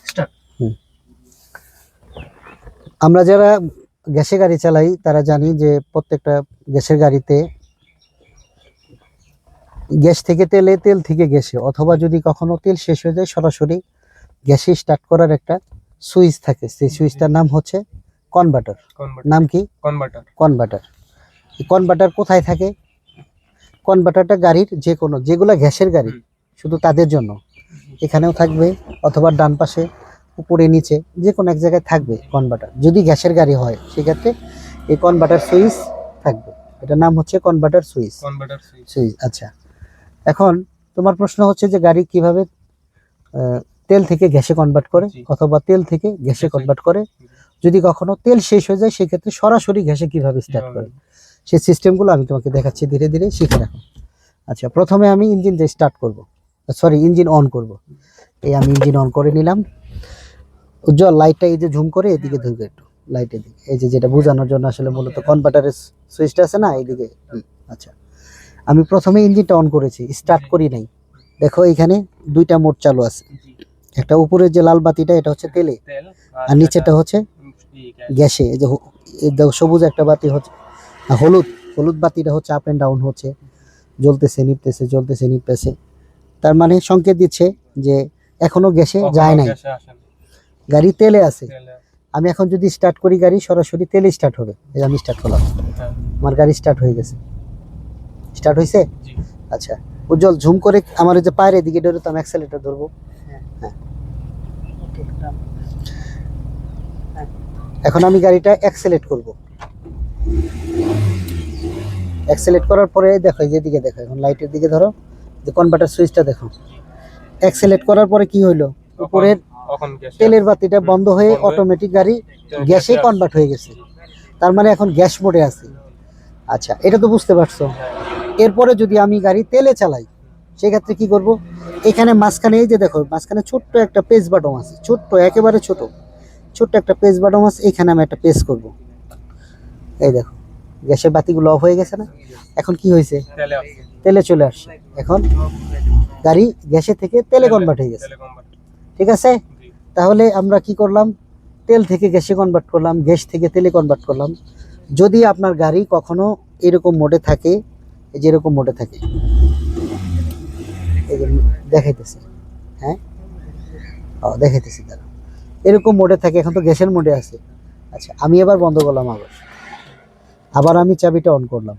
Start. আমরা যারা গ্যাসে গাড়ি চালাই তারা জানি যে প্রত্যেকটা গ্যাসের গাড়িতে গ্যাস থেকে তেলে, তেল থেকে গ্যাসে, অথবা যদি কখনো তেল শেষ হয়ে যায় সরাসরি গ্যাসে স্টার্ট করার একটা সুইচ থাকে। সেই সুইচটার নাম হচ্ছে কনভার্টার। নাম কি? কনভার্টার। কনভার্টার। এই কনভার্টার কোথায় থাকে? কনভার্টারটা গাড়ির যে কোনো, যেগুলো গ্যাসের গাড়ি শুধু তাদের জন্য এখানেও থাকবে, অথবা ডান পাশে, উপরে, নিচে, যে কোনো এক জায়গায় থাকবে কনভার্টার। যদি গ্যাসের গাড়ি হয় সেক্ষেত্রে এই কনভার্টার সুইচ থাকবে। এটার নাম হচ্ছে কনভার্টার সুইচ। Converter switch. আচ্ছা, এখন তোমার প্রশ্ন হচ্ছে যে গাড়ি কিভাবে তেল থেকে গ্যাসে কনভার্ট করে, অথবা তেল থেকে গ্যাসে কনভার্ট করে। যদি কখনো তেল শেষ হয়ে যায় সেক্ষেত্রে সরাসরি গ্যাসে কিভাবে স্টার্ট করে, সেই সিস্টেমগুলো আমি তোমাকে দেখাচ্ছি, ধীরে ধীরে শিখে রাখো। আচ্ছা, প্রথমে আমি ইঞ্জিন স্টার্ট করব, সরি ইঞ্জিন অন করব। এই আমি ইঞ্জিন অন করে নিলাম। উজ্জ্বল, লাইটটা এই যে ঝুম করে এদিকে ধরবে একটু, লাইটের দিকে, এই যে যেটা বোঝানোর জন্য আসলে মূলত কনভার্টারের সুইচটা আছে না, এইদিকে। আচ্ছা, আমি প্রথমে ইঞ্জিনটা অন করেছি, স্টার্ট করি নাই। দেখো এখানে দুইটা মোড চালু আছে। একটা উপরের যে লাল বাতিটা এটা হচ্ছে তেলে, আর নিচেটা হচ্ছে গ্যাসে। এই যে সবুজ একটা বাতি হচ্ছে, হলুদ হলুদ বাতিটা হচ্ছে আপ এন্ড ডাউন হচ্ছে, জ্বলতেছে নিভতেছে, জ্বলতেছে নিভতেছে। তার মানে সংকেত দিচ্ছে যে এখনো গ্যাসে যায় নাই, গাড়ি তেলে আছে। আমি এখন যদি স্টার্ট করি গাড়ি, সরাসরি তেলে স্টার্ট হবে। এই আমি স্টার্ট করলাম, আমার গাড়ি স্টার্ট হয়ে গেছে। স্টার্ট হয়েছে? আচ্ছা, উজ্জ্বল ঝুম করে আমার যে পায়ের দিকে ধরে তো আমি অ্যাক্সেলেটর ধরবো। হ্যাঁ, এখন আমি গাড়িটা অ্যাক্সেলেট করব। অ্যাক্সেলেট করার পরে দেখো যেদিকে, দেখো এখন লাইটের দিকে ধরো, যে কনভার্টার সুইচটা দেখো। অ্যাক্সেলেট করার পরে কি হইলো, উপরের তেলের বাতিটা বন্ধ হয়ে অটোমেটিক গাড়ি গ্যাসে কনভার্ট হয়ে গেছে। তার মানে এখন গ্যাস মোডে আছে। আচ্ছা, এটা তো বুঝতে পারছো। এরপরে যদি আমি গাড়ি তেলে চালাই সেক্ষেত্রে কি করব, এখানে মাঝখানে এই যে দেখো, মাঝখানে ছোট্ট একটা পেজ বাটন আছে, ছোট্ট, একেবারে ছোট একটা পেজ বাটন আছে। এখানে আমি একটা পেজ করব। এই দেখো গ্যাসের বাতিগুলো অফ হয়ে গেছে না? এখন কি হয়েছে, তেলে চলে আসছে। এখন গাড়ি গ্যাসে থেকে তেলে কনভার্ট হয়ে গেছে। ঠিক আছে, তাহলে আমরা কি করলাম, তেল থেকে গ্যাসে কনভার্ট করলাম, গ্যাস থেকে তেলে কনভার্ট করলাম। যদি আপনার গাড়ি কখনো এরকম মোডে থাকে, এই যে এরকম মোডে থাকে, এই যে দেখাইতেছে, হ্যাঁ দেখাইতেছি, তারা এরকম মোডে থাকে। এখন তো গ্যাসের মোডে আছে। আচ্ছা, আমি এবার বন্ধ করলাম, আবার আমি চাবিটা অন করলাম।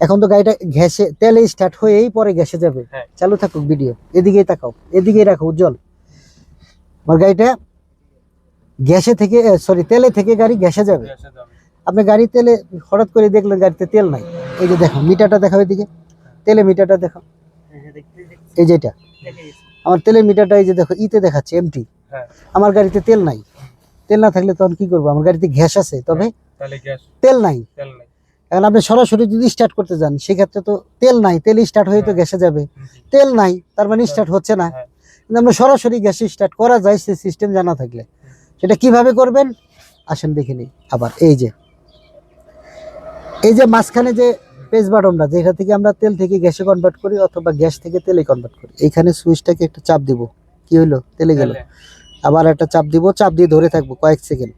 এখন তো গাড়িটা গ্যাসে, তেলে স্টার্ট হয়েই পরে গ্যাসে যাবে। চালু থাকুক ভিডিও, এদিকেই তাকাও, এদিকেই রাখো উজ্জ্বল। আমার গাড়িটা গ্যাসে থেকে, সরি তেলে থেকে গাড়ি গ্যাসে যাবে। আপনি গাড়ি তেলে হঠাৎ করে দেখলেন গাড়িতে তেল নাই, এই যে দেখো মিটারটা দেখাও, এদিকে তেলে মিটারটা দেখো, এই যেটা আমার তেলের মিটারটা, এই যে দেখো ইতে দেখাচ্ছে এমটি। আমার গাড়িতে তেল নাই। তেল না থাকলে তখন কি করবো, আমার গাড়িতে গ্যাস আছে তবে তেল নাই। এখন আপনি সরাসরি যদি স্টার্ট করতে যান সেক্ষেত্রে তো তেল নাই, তেল স্টার্ট হয়ে তো গ্যাসে যাবে। তেল নাই, তার মানে স্টার্ট হচ্ছে না। কিন্তু আমরা সরাসরি গ্যাসে স্টার্ট করা যায় সেই সিস্টেম জানা থাকলে, সেটা কিভাবে করবেন আসেন দেখে নিই। আবার এই যে মাঝখানে যে পেজ বাটনটা, যেটা থেকে আমরা তেল থেকে গ্যাসে কনভার্ট করি অথবা গ্যাস থেকে তেলে কনভার্ট করি, এইখানে সুইচটাকে একটা চাপ দিব। কি হইলো, তেলে গেল। আবার একটা চাপ দিব, চাপ দিয়ে ধরে থাকবো কয়েক সেকেন্ড।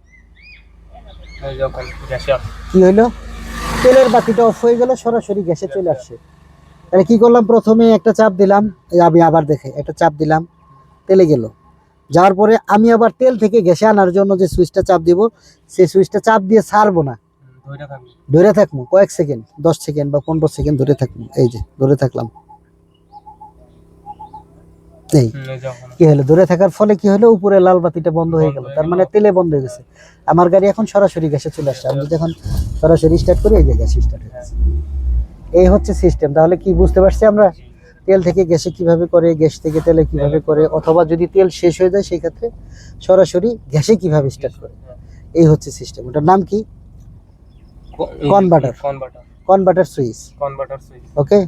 কি হইলো, তেলের বাতিটা অফ হয়ে গেল, সরাসরি গ্যাসে চলে আসছে। তাহলে কি করলাম, প্রথমে একটা চাপ দিলাম, আমি আবার দেখাই, একটা চাপ দিলাম, তেলে গেল। যাওয়ার পরে আমি আবার তেল থেকে গ্যাসে আনার জন্য যে সুইচটা চাপ দিব, সেই সুইচটা চাপ দিয়ে ছাড়বো না, ধরে থাকবো কয়েক সেকেন্ড, 10 সেকেন্ড বা 15 সেকেন্ড ধরে থাকবো। এই যে ধরে থাকলাম, এই কি হলো, ধরে থাকার ফলে কি হলো, উপরে লাল বাতিটা বন্ধ হয়ে গেল, তার মানে তেলে বন্ধ হয়ে গেছে। আমার গাড়ি এখন সরাসরি গ্যাসে চলে আসছে। আমি যদি এখন সরাসরি স্টার্ট করি, এই যে গ্যাস স্টার্ট হয়ে গেছে। এই হচ্ছে সিস্টেম। তাহলে কি বুঝতে পারছি আমরা, তেল থেকে গ্যাসে কিভাবে করে, গ্যাস থেকে তেলে কিভাবে করে, অথবা যদি তেল শেষ হয়ে যায় সেই ক্ষেত্রে সরাসরি গ্যাসে কিভাবে স্টার্ট করে। এই হচ্ছে সিস্টেম। ওটার নাম কি? Converter switch. ওকে।